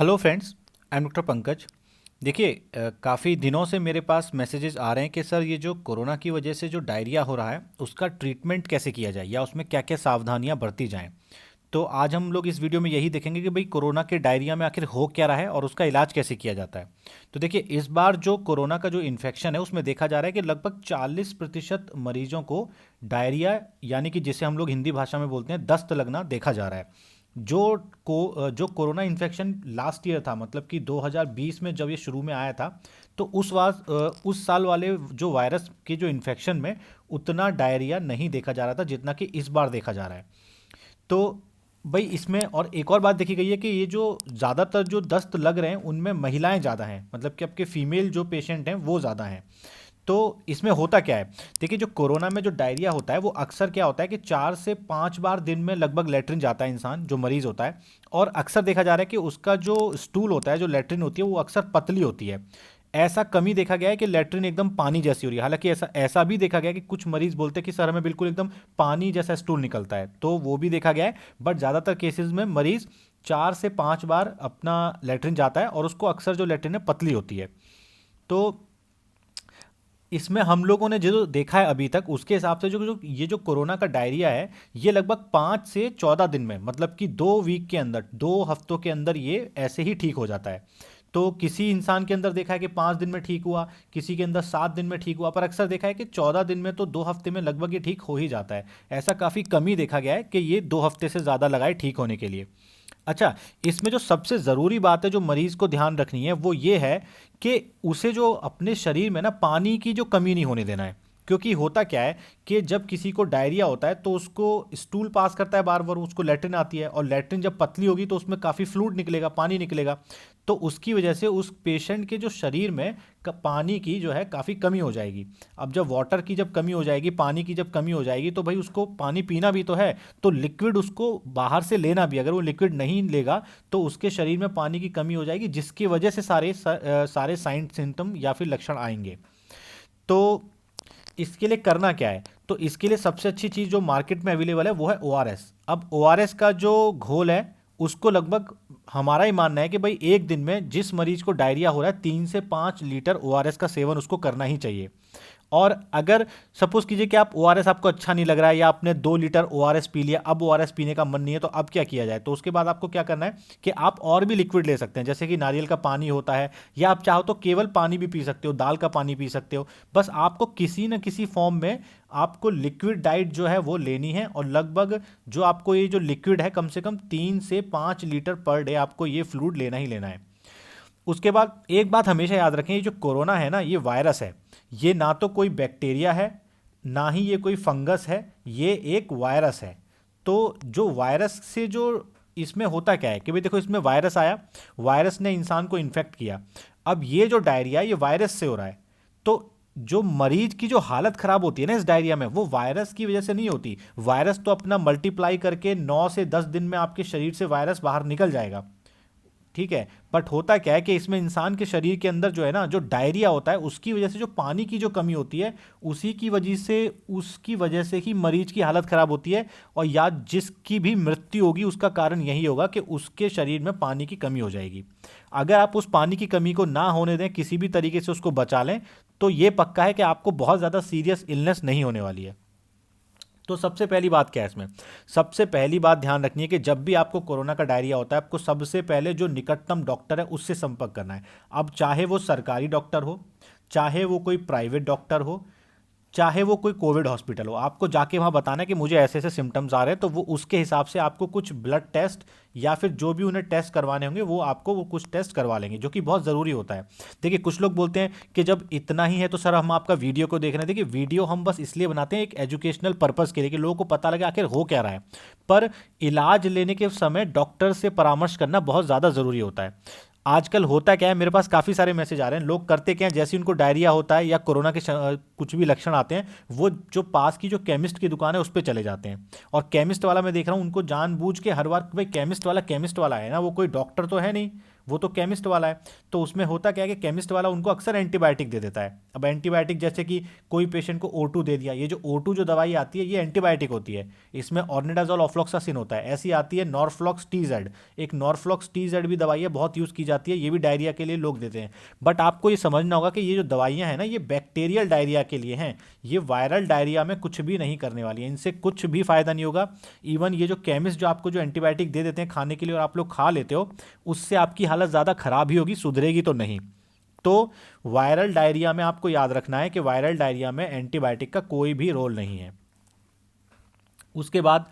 Hello friends, I am doctor Pankaj. देखिए, काफ़ी दिनों से मेरे पास मैसेजेस आ रहे हैं कि सर ये जो कोरोना की वजह से जो डायरिया हो रहा है उसका ट्रीटमेंट कैसे किया जाए या उसमें क्या क्या सावधानियां बरती जाएं। तो आज हम लोग इस वीडियो में यही देखेंगे कि भाई कोरोना के डायरिया में आखिर हो क्या रहा है और उसका इलाज कैसे किया जाता है। तो देखिए, इस बार जो कोरोना का जो इन्फेक्शन है उसमें देखा जा रहा है कि लगभग 40% मरीजों को डायरिया यानी कि जिसे हम लोग हिंदी भाषा में बोलते हैं दस्त लगना देखा जा रहा है। जो कोरोना इन्फेक्शन लास्ट ईयर था, मतलब कि 2020 में जब ये शुरू में आया था, तो उस साल वाले जो वायरस के जो इन्फेक्शन में उतना डायरिया नहीं देखा जा रहा था जितना कि इस बार देखा जा रहा है। तो भाई इसमें और एक और बात देखी गई है कि ये जो ज़्यादातर जो दस्त लग रहे हैं उनमें महिलाएं ज़्यादा हैं, मतलब कि आपके फीमेल जो पेशेंट हैं वो ज़्यादा हैं। तो इसमें होता क्या है? देखिए, जो कोरोना में जो डायरिया होता है वो अक्सर क्या होता है कि 4 से 5 बार दिन में लगभग लेटरिन जाता है इंसान जो मरीज होता है। और अक्सर देखा जा रहा है कि उसका जो स्टूल होता है, जो लेटरिन होती है, वो अक्सर पतली होती है। ऐसा कमी देखा गया है कि लेटरिन एकदम पानी जैसी हो रही है। हालांकि ऐसा ऐसा भी देखा गया है कि कुछ मरीज बोलते हैं कि सर हमें बिल्कुल एकदम पानी जैसा स्टूल निकलता है, तो वो भी देखा गया है। बट ज़्यादातर केसेस में मरीज 4 से 5 बार अपना लेटरिन जाता है और उसको अक्सर जो लेटरिन है पतली होती है। तो इसमें हम लोगों ने जो देखा है अभी तक उसके हिसाब से जो जो ये जो कोरोना का डायरिया है, ये लगभग 5 से 14 दिन में, मतलब कि 2 वीक के अंदर, 2 हफ्तों के अंदर ये ऐसे ही ठीक हो जाता है। तो किसी इंसान के अंदर देखा है कि 5 दिन में ठीक हुआ, किसी के अंदर 7 दिन में ठीक हुआ, पर अक्सर देखा है कि 14 दिन में तो 2 हफ्ते में लगभग ये ठीक हो ही जाता है। ऐसा काफ़ी कम ही देखा गया है कि ये 2 हफ्ते से ज़्यादा लगाए ठीक होने के लिए। अच्छा, इसमें जो सबसे ज़रूरी बात है जो मरीज़ को ध्यान रखनी है वो ये है कि उसे जो अपने शरीर में ना पानी की जो कमी नहीं होने देना है। क्योंकि होता क्या है कि जब किसी को डायरिया होता है तो उसको स्टूल पास करता है बार बार, उसको लेटरिन आती है, और लेटरिन जब पतली होगी तो उसमें काफ़ी फ्लूइड निकलेगा, पानी निकलेगा। तो उसकी वजह से उस पेशेंट के जो शरीर में पानी की जो है काफ़ी कमी हो जाएगी। अब जब वाटर की जब कमी हो जाएगी, पानी की जब कमी हो जाएगी, तो भाई उसको पानी पीना भी तो है। तो लिक्विड उसको बाहर से लेना भी, अगर वो लिक्विड नहीं लेगा तो उसके शरीर में पानी की कमी हो जाएगी, जिसकी वजह से सारे साइन सिम्टम या फिर लक्षण आएंगे। तो इसके लिए करना क्या है? तो इसके लिए सबसे अच्छी चीज़ जो मार्केट में अवेलेबल है वो है ओआरएस। अब ओआरएस का जो घोल है उसको लगभग, हमारा ही मानना है कि भाई एक दिन में जिस मरीज को डायरिया हो रहा है 3 से 5 लीटर ओआरएस का सेवन उसको करना ही चाहिए। और अगर सपोज कीजिए कि आप ओआरएस आपको अच्छा नहीं लग रहा है, या आपने 2 लीटर ओआरएस पी लिया, अब ओआरएस पीने का मन नहीं है, तो अब क्या किया जाए? तो उसके बाद आपको क्या करना है कि आप और भी लिक्विड ले सकते हैं, जैसे कि नारियल का पानी होता है, या आप चाहो तो केवल पानी भी पी सकते हो, दाल का पानी पी सकते हो। बस आपको किसी न किसी फॉर्म में आपको लिक्विड डाइट जो है वो लेनी है, और लगभग जो आपको ये जो लिक्विड है कम से कम 3 से 5 लीटर पर डे आपको ये फ्लूइड लेना ही लेना है। उसके बाद एक बात हमेशा याद रखें, ये जो कोरोना है ना, ये वायरस है। ये ना तो कोई बैक्टीरिया है, ना ही ये कोई फंगस है, ये एक वायरस है। तो जो वायरस से जो इसमें होता क्या है कि भाई देखो, इसमें वायरस आया, वायरस ने इंसान को इन्फेक्ट किया। अब ये जो डायरिया है ये वायरस से हो रहा है। तो जो मरीज की जो हालत खराब होती है ना इस डायरिया में, वो वायरस की वजह से नहीं होती। वायरस तो अपना मल्टीप्लाई करके 9 से 10 दिन में आपके शरीर से वायरस बाहर निकल जाएगा, ठीक है। बट होता क्या है कि इसमें इंसान के शरीर के अंदर जो है ना, जो डायरिया होता है, उसकी वजह से जो पानी की जो कमी होती है, उसकी वजह से ही मरीज की हालत खराब होती है। और या जिसकी भी मृत्यु होगी उसका कारण यही होगा कि उसके शरीर में पानी की कमी हो जाएगी। अगर आप उस पानी की कमी को ना होने दें, किसी भी तरीके से उसको बचा लें, तो ये पक्का है कि आपको बहुत ज़्यादा सीरियस इलनेस नहीं होने वाली है। तो सबसे पहली बात क्या है इसमें? सबसे पहली बात ध्यान रखनी है कि जब भी आपको कोरोना का डायरिया होता है, आपको सबसे पहले जो निकटतम डॉक्टर है उससे संपर्क करना है। अब चाहे वो सरकारी डॉक्टर हो, चाहे वो कोई प्राइवेट डॉक्टर हो, चाहे वो कोई कोविड हॉस्पिटल हो, आपको जाके वहाँ बताना है कि मुझे ऐसे ऐसे सिम्टम्स आ रहे हैं। तो वो उसके हिसाब से आपको कुछ ब्लड टेस्ट या फिर जो भी उन्हें टेस्ट करवाने होंगे वो आपको वो कुछ टेस्ट करवा लेंगे, जो कि बहुत ज़रूरी होता है। देखिए, कुछ लोग बोलते हैं कि जब इतना ही है तो सर हम आपका वीडियो को देख रहे हैं। देखिए, वीडियो हम बस इसलिए बनाते हैं एक एजुकेशनल पर्पज़ के लिए कि लोगों को पता लगे आखिर हो क्या रहा है। पर इलाज लेने के समय डॉक्टर से परामर्श करना बहुत ज़्यादा ज़रूरी होता है। आजकल होता क्या है, मेरे पास काफ़ी सारे मैसेज आ रहे हैं, लोग करते क्या हैं, जैसे ही उनको डायरिया होता है या कोरोना के कुछ भी लक्षण आते हैं, वो जो पास की जो केमिस्ट की दुकान है उस पर चले जाते हैं। और केमिस्ट वाला मैं देख रहा हूँ उनको जानबूझ के हर बार, भाई केमिस्ट वाला है ना, वो कोई डॉक्टर तो है नहीं, वो तो केमिस्ट वाला है। तो उसमें होता क्या है कि केमिस्ट वाला उनको अक्सर एंटीबायोटिक दे देता है। अब एंटीबायोटिक जैसे कि कोई पेशेंट को O2 दे दिया, ये जो O2 जो दवाई आती है ये एंटीबायोटिक होती है, इसमें ऑर्निडाजोल ऑफ्लॉक्सासिन होता है। ऐसी आती है नॉर्फ्लॉक्स TZ, एक नॉर्फ्लॉक्स TZ भी दवाई है, बहुत यूज़ की जाती है, ये भी डायरिया के लिए लोग देते हैं। बट आपको ये समझना होगा कि ये जो दवाइयाँ हैं ना, ये बैक्टीरियल डायरिया के लिए हैं, ये वायरल डायरिया में कुछ भी नहीं करने वाली है, इनसे कुछ भी फायदा नहीं होगा। इवन ये जो केमिस्ट जो आपको जो एंटीबायोटिक दे देते हैं खाने के लिए और आप लोग खा लेते हो, उससे आपकी हालत ज़्यादा खराब ही होगी, सुधरेगी तो नहीं। तो वायरल डायरिया में आपको याद रखना है कि वायरल डायरिया में एंटीबायोटिक का कोई भी रोल नहीं है। उसके बाद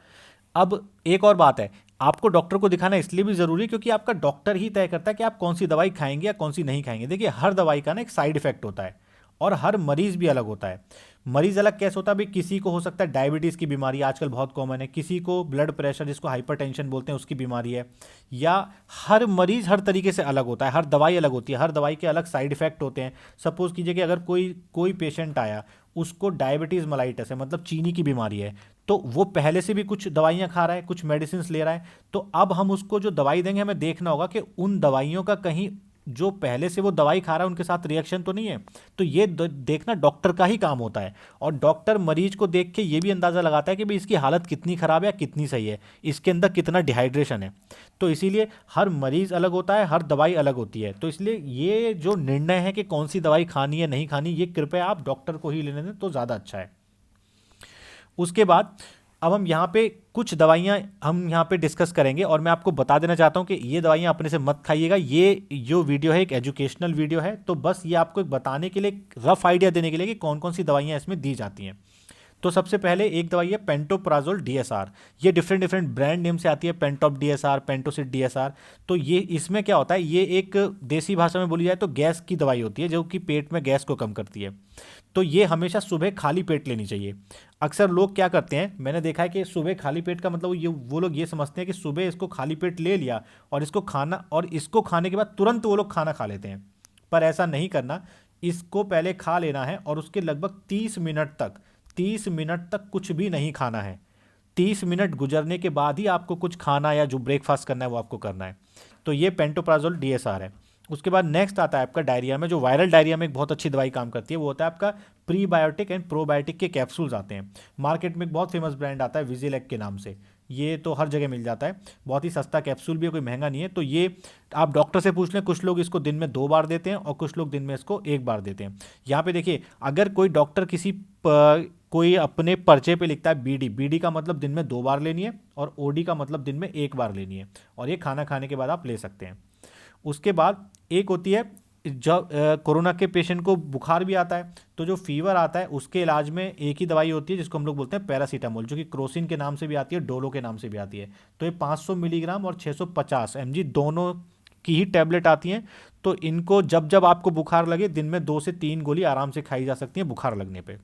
अब एक और बात है, आपको डॉक्टर को दिखाना इसलिए भी ज़रूरी है क्योंकि आपका डॉक्टर ही तय करता है कि आप कौन सी दवाई खाएंगे या कौन सी नहीं खाएंगे। देखिए, हर दवाई का ना एक साइड इफेक्ट होता है और हर मरीज भी अलग होता है। मरीज अलग कैसे होता है भाई, किसी को हो सकता है डायबिटीज़ की बीमारी आजकल बहुत कॉमन है, किसी को ब्लड प्रेशर जिसको हाइपरटेंशन बोलते हैं उसकी बीमारी है, या हर मरीज हर तरीके से अलग होता है, हर दवाई अलग होती है, हर दवाई के अलग साइड इफेक्ट होते हैं। सपोज कीजिए कि अगर कोई कोई पेशेंट आया, उसको डायबिटीज़ मलाइटस है, मतलब चीनी की बीमारी है, तो वो पहले से भी कुछ दवाइयाँ खा रहा है, कुछ मेडिसिन ले रहा है, तो अब हम उसको जो दवाई देंगे हमें देखना होगा कि उन दवाइयों का कहीं जो पहले से वो दवाई खा रहा है उनके साथ रिएक्शन तो नहीं है। तो ये देखना डॉक्टर का ही काम होता है, और डॉक्टर मरीज को देख के ये भी अंदाज़ा लगाता है कि भाई इसकी हालत कितनी ख़राब है या कितनी सही है, इसके अंदर कितना डिहाइड्रेशन है। तो इसीलिए हर मरीज़ अलग होता है, हर दवाई अलग होती है। तो इसलिए ये जो निर्णय है कि कौन सी दवाई खानी है नहीं खानी, ये कृपया आप डॉक्टर को ही लेने दें तो ज़्यादा अच्छा है। उसके बाद अब हम यहाँ पे कुछ दवाइयाँ हम यहाँ पे डिस्कस करेंगे, और मैं आपको बता देना चाहता हूँ कि ये दवाइयाँ अपने से मत खाइएगा। ये जो वीडियो है एक एजुकेशनल वीडियो है, तो बस ये आपको एक बताने के लिए, रफ आइडिया देने के लिए कि कौन कौन सी दवाइयाँ इसमें दी जाती हैं। तो सबसे पहले एक दवाई है पेंटोप्राजोल DSR। ये डिफरेंट डिफरेंट ब्रांड नेम से आती है, पेंटॉप DSR, पेंटोसिड DSR। तो ये इसमें क्या होता है, ये एक देसी भाषा में बोली जाए तो गैस की दवाई होती है जो कि पेट में गैस को कम करती है। तो ये हमेशा सुबह खाली पेट लेनी चाहिए। अक्सर लोग क्या करते हैं, मैंने देखा है कि सुबह खाली पेट का मतलब ये वो लोग ये समझते हैं कि सुबह इसको खाली पेट ले लिया और इसको खाने के बाद तुरंत वो लोग खाना खा लेते हैं, पर ऐसा नहीं करना। इसको पहले खा लेना है और उसके लगभग 30 मिनट तक कुछ भी नहीं खाना है। 30 मिनट गुजरने के बाद ही आपको कुछ खाना या जो ब्रेकफास्ट करना है वो आपको करना है। तो ये पेंटोप्राजोल DSR है। उसके बाद नेक्स्ट आता है आपका डायरिया में, जो वायरल डायरिया में एक बहुत अच्छी दवाई काम करती है, वो होता है आपका प्रीबायोटिक एंड प्रोबायोटिक के कैप्सूल्स आते हैं। मार्केट में एक बहुत फेमस ब्रांड आता है विजिलेक के नाम से, ये तो हर जगह मिल जाता है, बहुत ही सस्ता कैप्सूल भी है, कोई महंगा नहीं है। तो ये आप डॉक्टर से पूछ लें, कुछ लोग इसको दिन में 2 बार देते हैं और कुछ लोग दिन में इसको 1 बार देते हैं। यहाँ पे देखिए, अगर कोई डॉक्टर कोई अपने पर्चे पे लिखता है बीडी का मतलब दिन में 2 बार लेनी है, और OD का मतलब दिन में 1 बार लेनी है, और ये खाना खाने के बाद आप ले सकते हैं। उसके बाद एक होती है, जब कोरोना के पेशेंट को बुखार भी आता है, तो जो फीवर आता है उसके इलाज में एक ही दवाई होती है जिसको हम लोग बोलते हैं पैरासीटामोल, जो कि क्रोसिन के नाम से भी आती है, डोलो के नाम से भी आती है। तो ये 500 मिलीग्राम और 650 mg दोनों की ही टैबलेट आती हैं। तो इनको जब जब आपको बुखार लगे, दिन में 2 से 3 गोली आराम से खाई जा सकती हैं बुखार लगने पे।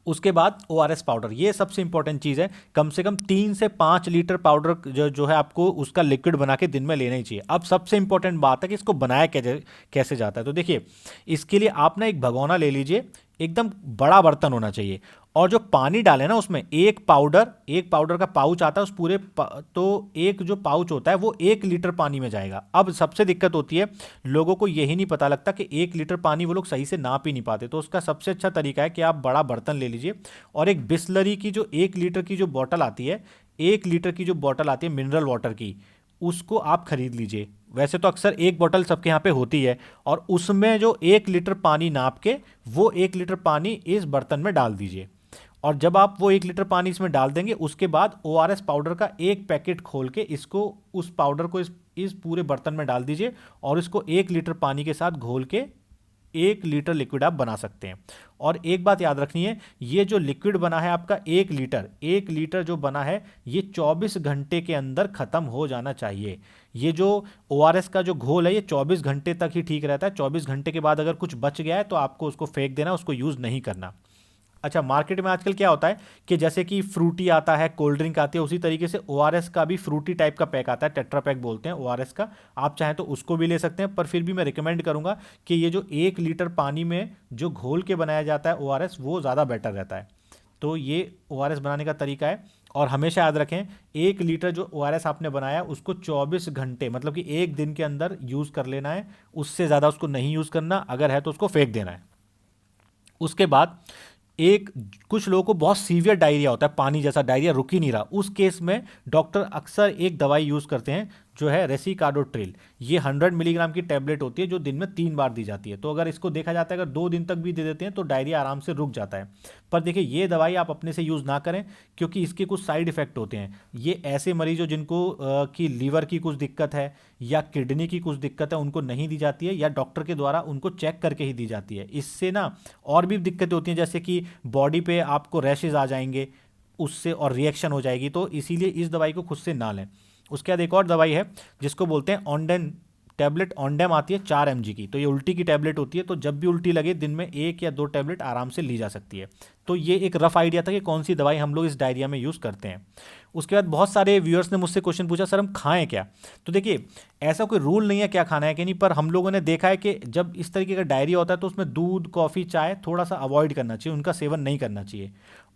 उसके बाद ORS पाउडर, ये सबसे इंपॉर्टेंट चीज़ है। कम से कम 3 से 5 लीटर पाउडर जो है आपको उसका लिक्विड बना के दिन में लेना ही चाहिए। अब सबसे इंपॉर्टेंट बात है कि इसको बनाया कैसे जाता है। तो देखिए, इसके लिए आप ना एक भगोना ले लीजिए, एकदम बड़ा बर्तन होना चाहिए, और जो पानी डाले ना उसमें एक पाउडर का पाउच आता है, उस पूरे तो एक जो पाउच होता है वो 1 लीटर पानी में जाएगा। अब सबसे दिक्कत होती है, लोगों को यही नहीं पता लगता कि 1 लीटर पानी वो लोग सही से नाप ही नहीं पाते। तो उसका सबसे अच्छा तरीका है कि आप बड़ा बर्तन ले लीजिए, और एक बिस्लरी की जो 1 लीटर की जो बॉटल आती है, 1 लीटर की जो बॉटल आती है मिनरल वाटर की, उसको आप खरीद लीजिए। वैसे तो अक्सर एक बोतल सबके यहाँ पे होती है, और उसमें जो 1 लीटर पानी नाप के वो 1 लीटर पानी इस बर्तन में डाल दीजिए। और जब आप वो 1 लीटर पानी इसमें डाल देंगे, उसके बाद ORS पाउडर का एक पैकेट खोल के इसको उस पाउडर को इस पूरे बर्तन में डाल दीजिए, और इसको 1 लीटर पानी के साथ घोल के 1 लीटर लिक्विड आप बना सकते हैं। और एक बात याद रखनी है, ये जो लिक्विड बना है आपका 1 लीटर जो बना है, ये 24 घंटे के अंदर ख़त्म हो जाना चाहिए। ये जो ORS का जो घोल है ये 24 घंटे तक ही ठीक रहता है। 24 घंटे के बाद अगर कुछ बच गया है तो आपको उसको फेंक देना, उसको यूज़ नहीं करना। अच्छा, मार्केट में आजकल क्या होता है कि जैसे कि फ्रूटी आता है, कोल्ड ड्रिंक आती है, उसी तरीके से ORS का भी फ्रूटी टाइप का पैक आता है, टेट्रा पैक बोलते हैं ORS का। आप चाहें तो उसको भी ले सकते हैं, पर फिर भी मैं रिकमेंड करूंगा कि ये जो 1 लीटर पानी में जो घोल के बनाया जाता है ORS, वो ज़्यादा बेटर रहता है। तो ये ORS बनाने का तरीका है। और हमेशा याद रखें 1 लीटर जो ORS आपने बनाया उसको 24 घंटे मतलब कि 1 दिन के अंदर यूज़ कर लेना है, उससे ज़्यादा उसको नहीं यूज़ करना, अगर है तो उसको फेंक देना है। उसके बाद एक कुछ लोगों को बहुत सीवियर डायरिया होता है, पानी जैसा डायरिया रुक ही नहीं रहा, उस केस में डॉक्टर अक्सर एक दवाई यूज़ करते हैं जो है रेसिकाडोट्रिल। ये 100 मिलीग्राम की टैबलेट होती है जो दिन में 3 बार दी जाती है। तो अगर इसको देखा जाता है अगर 2 दिन तक भी दे देते हैं तो डायरिया आराम से रुक जाता है। पर देखिए ये दवाई आप अपने से यूज़ ना करें क्योंकि इसके कुछ साइड इफ़ेक्ट होते हैं। ये ऐसे मरीज हो जिनको की लीवर की कुछ दिक्कत है या किडनी की कुछ दिक्कत है उनको नहीं दी जाती है, या डॉक्टर के द्वारा उनको चेक करके ही दी जाती है। इससे ना और भी दिक्कतें होती हैं, जैसे कि बॉडी पे आपको रैशेज आ जाएंगे उससे और रिएक्शन हो जाएगी, तो इसीलिए इस दवाई को खुद से ना लें। उसके बाद एक और दवाई है जिसको बोलते हैं ऑनडेन टैबलेट। ऑनडेम आती है 4 mg की, तो ये उल्टी की टैबलेट होती है, तो जब भी उल्टी लगे दिन में 1 या 2 टैबलेट आराम से ली जा सकती है। तो ये एक रफ आइडिया था कि कौन सी दवाई हम लोग इस डायरिया में यूज़ करते हैं। उसके बाद बहुत सारे व्यूअर्स ने मुझसे क्वेश्चन पूछा सर हम खाएं क्या। तो देखिए ऐसा कोई रूल नहीं है क्या खाना है कि नहीं, पर हम लोगों ने देखा है कि जब इस तरीके का डायरिया होता है तो उसमें दूध कॉफ़ी चाय थोड़ा सा अवॉइड करना चाहिए, उनका सेवन नहीं करना चाहिए।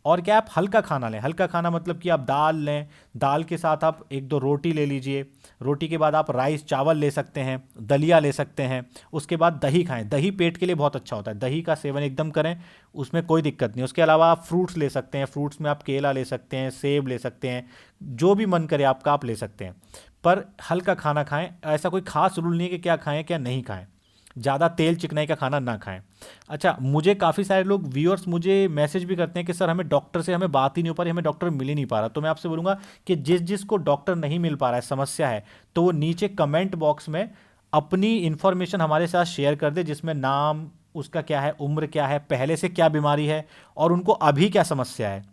और क्या, आप हल्का खाना लें। हल्का खाना मतलब कि आप दाल लें, दाल के साथ आप 1-2 रोटी ले लीजिए, रोटी के बाद आप राइस चावल ले सकते हैं, दलिया ले सकते हैं। उसके बाद दही खाएं, दही पेट के लिए बहुत अच्छा होता है, दही का सेवन एकदम करें, उसमें कोई दिक्कत नहीं। उसके अलावा आप फ्रूट्स ले सकते हैं, फ्रूट्स में आप केला ले सकते हैं, सेब ले सकते हैं, जो भी मन करे आपका आप ले सकते हैं, पर हल्का खाना खाएं। ऐसा कोई खास रूल नहीं है कि क्या खाएं क्या नहीं खाएं, ज़्यादा तेल चिकनाई का खाना ना खाएं। अच्छा, मुझे काफ़ी सारे लोग व्यूअर्स मुझे मैसेज भी करते हैं कि सर हमें डॉक्टर से हमें बात ही नहीं हो पा रही, हमें डॉक्टर मिल ही नहीं पा रहा। तो मैं आपसे बोलूँगा कि जिसको डॉक्टर नहीं मिल पा रहा है, समस्या है, तो वो नीचे कमेंट बॉक्स में अपनी इन्फॉर्मेशन हमारे साथ शेयर कर दे, जिसमें नाम उसका क्या है, उम्र क्या है, पहले से क्या बीमारी है और उनको अभी क्या समस्या है।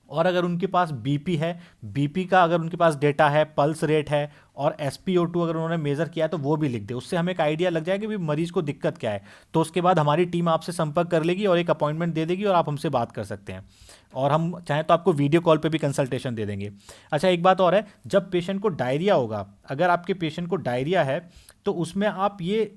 और अगर उनके पास बीपी है, बीपी का अगर उनके पास डेटा है, पल्स रेट है और SpO2 अगर उन्होंने मेज़र किया है तो वो भी लिख दे। उससे हमें एक आइडिया लग जाएगा कि मरीज़ को दिक्कत क्या है। तो उसके बाद हमारी टीम आपसे संपर्क कर लेगी और एक अपॉइंटमेंट दे देगी और आप हमसे बात कर सकते हैं, और हम चाहें तो आपको वीडियो कॉल पे भी कंसल्टेशन दे देंगे। अच्छा, एक बात और है, जब पेशेंट को डायरिया होगा, अगर आपके पेशेंट को डायरिया है तो उसमें आप ये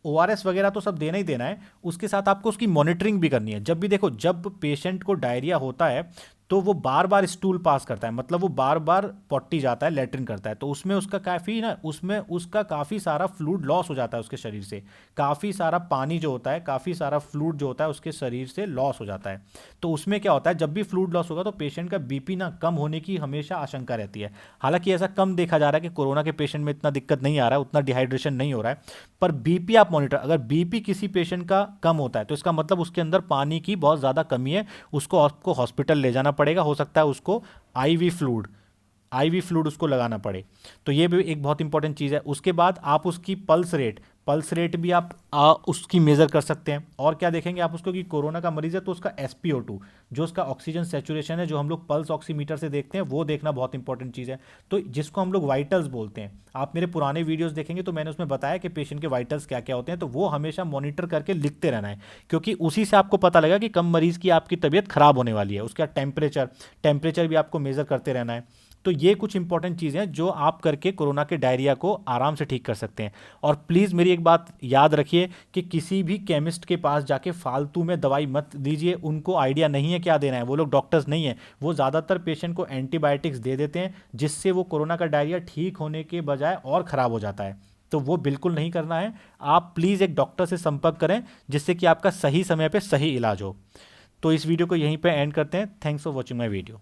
ORS वगैरह तो सब देना ही देना है, उसके साथ आपको उसकी मॉनिटरिंग भी करनी है। जब भी देखो, जब पेशेंट को डायरिया होता है तो वो बार बार स्टूल पास करता है, मतलब वो बार बार पॉटी जाता है, लेटरिन करता है, तो उसमें उसका काफ़ी ना, उसमें उसका काफ़ी सारा फ्लूइड लॉस हो जाता है उसके शरीर से, काफ़ी सारा पानी जो होता है, काफ़ी सारा फ्लूइड जो होता है उसके शरीर से लॉस हो जाता है। तो उसमें क्या होता है, जब भी फ्लूइड लॉस होगा तो पेशेंट का बीपी ना कम होने की हमेशा आशंका रहती है। हालांकि ऐसा कम देखा जा रहा है कि कोरोना के पेशेंट में इतना दिक्कत नहीं आ रहा है, उतना डिहाइड्रेशन नहीं हो रहा है, पर बीपी आप मॉनिटर, अगर बीपी किसी पेशेंट का कम होता है तो इसका मतलब उसके अंदर पानी की बहुत ज़्यादा कमी है, उसको आपको हॉस्पिटल ले जाना पड़ेगा, हो सकता है उसको आईवी फ्लूइड उसको लगाना पड़े। तो ये भी एक बहुत इंपॉर्टेंट चीज़ है। उसके बाद आप उसकी पल्स रेट भी आप उसकी मेज़र कर सकते हैं। और क्या देखेंगे आप उसको कि कोरोना का मरीज़ है तो उसका SpO2, जो उसका ऑक्सीजन सेचुरेशन है, जो हम लोग पल्स ऑक्सीमीटर से देखते हैं, वो देखना बहुत इंपॉर्टेंट चीज़ है। तो जिसको हम लोग वाइटल्स बोलते हैं, आप मेरे पुराने वीडियोस देखेंगे तो मैंने उसमें बताया कि पेशेंट के वाइटल्स क्या क्या होते हैं, तो वो हमेशा मॉनिटर करके लिखते रहना है, क्योंकि उसी से आपको पता लगेगा कि कम मरीज़ की आपकी तबीयत खराब होने वाली है। उसका टेम्परेचर भी आपको मेज़र करते रहना है। तो ये कुछ इंपॉर्टेंट चीज़ें हैं जो आप करके कोरोना के डायरिया को आराम से ठीक कर सकते हैं। और प्लीज़ मेरी एक बात याद रखिए कि किसी भी केमिस्ट के पास जाके फालतू में दवाई मत दीजिए, उनको आइडिया नहीं है क्या देना है, वो लोग डॉक्टर्स नहीं है, वो ज़्यादातर पेशेंट को एंटीबायोटिक्स दे देते हैं, जिससे वो कोरोना का डायरिया ठीक होने के बजाय और ख़राब हो जाता है। तो वो बिल्कुल नहीं करना है। आप प्लीज़ एक डॉक्टर से संपर्क करें जिससे कि आपका सही समय पर सही इलाज हो। तो इस वीडियो को यहीं पर एंड करते हैं। Thanks for watching my video.